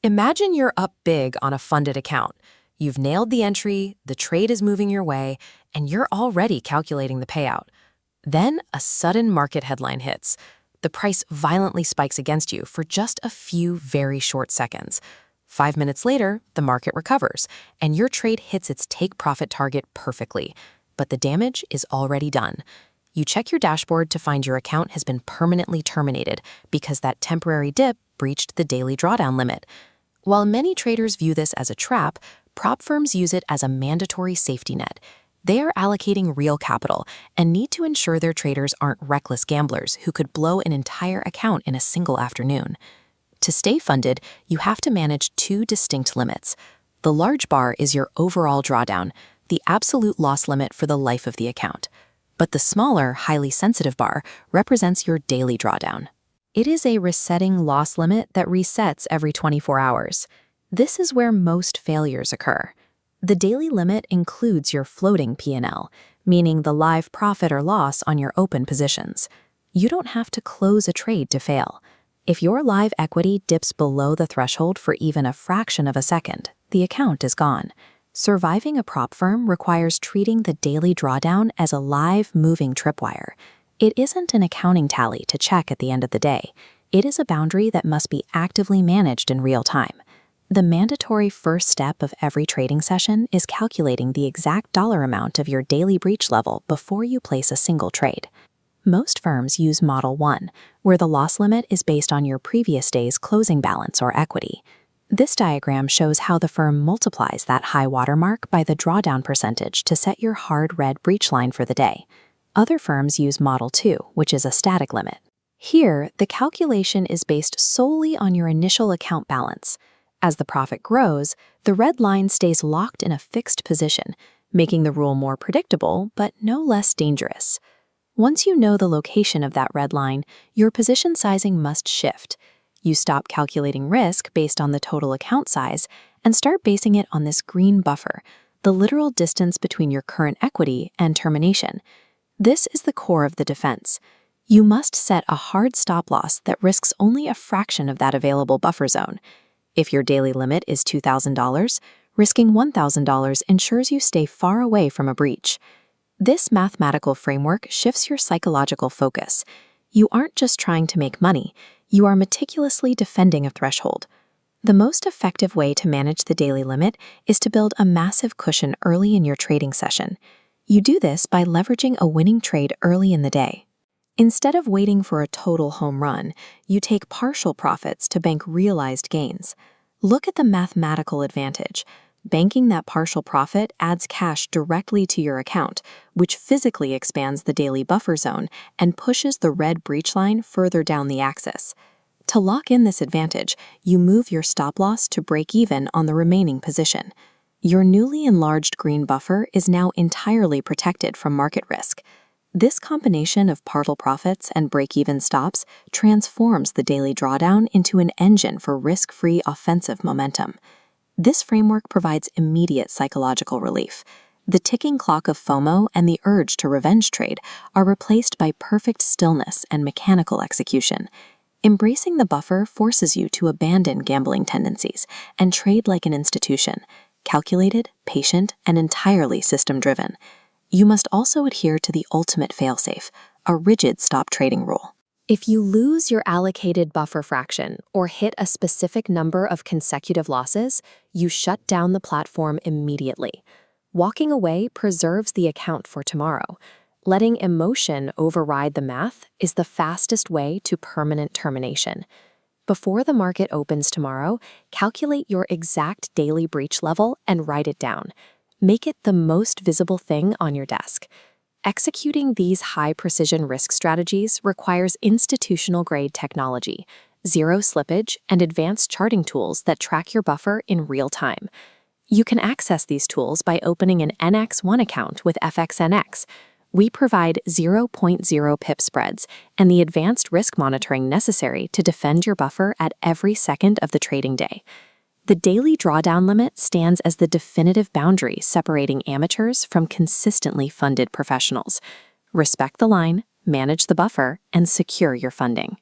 Imagine you're up big on a funded account. You've nailed the entry, the trade is moving your way, and you're already calculating the payout. Then a sudden market headline hits. The price violently spikes against you for just a few very short seconds. 5 minutes later, the market recovers, and your trade hits its take-profit target perfectly. But the damage is already done. You check your dashboard to find your account has been permanently terminated because that temporary dip breached the daily drawdown limit. While many traders view this as a trap, prop firms use it as a mandatory safety net. They are allocating real capital and need to ensure their traders aren't reckless gamblers who could blow an entire account in a single afternoon. To stay funded, you have to manage two distinct limits. The large bar is your overall drawdown, the absolute loss limit for the life of the account. But the smaller, highly sensitive bar represents your daily drawdown. It is a resetting loss limit that resets every 24 hours. This is where most failures occur. The daily limit includes your floating P&L, meaning the live profit or loss on your open positions. You don't have to close a trade to fail. If your live equity dips below the threshold for even a fraction of a second, the account is gone. Surviving a prop firm requires treating the daily drawdown as a live, moving tripwire. It isn't an accounting tally to check at the end of the day. It is a boundary that must be actively managed in real time. The mandatory first step of every trading session is calculating the exact dollar amount of your daily breach level before you place a single trade. Most firms use Model 1, where the loss limit is based on your previous day's closing balance or equity. This diagram shows how the firm multiplies that high watermark by the drawdown percentage to set your hard red breach line for the day. Other firms use Model 2, which is a static limit. Here, the calculation is based solely on your initial account balance. As the profit grows, the red line stays locked in a fixed position, making the rule more predictable but no less dangerous. Once you know the location of that red line, your position sizing must shift. You stop calculating risk based on the total account size and start basing it on this green buffer, the literal distance between your current equity and termination. This is the core of the defense. You must set a hard stop loss that risks only a fraction of that available buffer zone. If your daily limit is $2,000, risking $1,000 ensures you stay far away from a breach. This mathematical framework shifts your psychological focus. You aren't just trying to make money, you are meticulously defending a threshold. The most effective way to manage the daily limit is to build a massive cushion early in your trading session. You do this by leveraging a winning trade early in the day. Instead of waiting for a total home run, you take partial profits to bank realized gains. Look at the mathematical advantage. Banking that partial profit adds cash directly to your account, which physically expands the daily buffer zone and pushes the red breach line further down the axis. To lock in this advantage, you move your stop loss to break even on the remaining position. Your newly enlarged green buffer is now entirely protected from market risk. This combination of partial profits and break-even stops transforms the daily drawdown into an engine for risk-free offensive momentum. This framework provides immediate psychological relief. The ticking clock of FOMO and the urge to revenge trade are replaced by perfect stillness and mechanical execution. Embracing the buffer forces you to abandon gambling tendencies and trade like an institution, calculated, patient, and entirely system-driven. You must also adhere to the ultimate failsafe, a rigid stop trading rule. If you lose your allocated buffer fraction or hit a specific number of consecutive losses, you shut down the platform immediately. Walking away preserves the account for tomorrow. Letting emotion override the math is the fastest way to permanent termination. Before the market opens tomorrow, calculate your exact daily breach level and write it down. Make it the most visible thing on your desk. Executing these high-precision risk strategies requires institutional-grade technology, zero slippage, and advanced charting tools that track your buffer in real time. You can access these tools by opening an NX1 account with FXNX. We provide 0.0 pip spreads and the advanced risk monitoring necessary to defend your buffer at every second of the trading day. The daily drawdown limit stands as the definitive boundary separating amateurs from consistently funded professionals. Respect the line, manage the buffer, and secure your funding.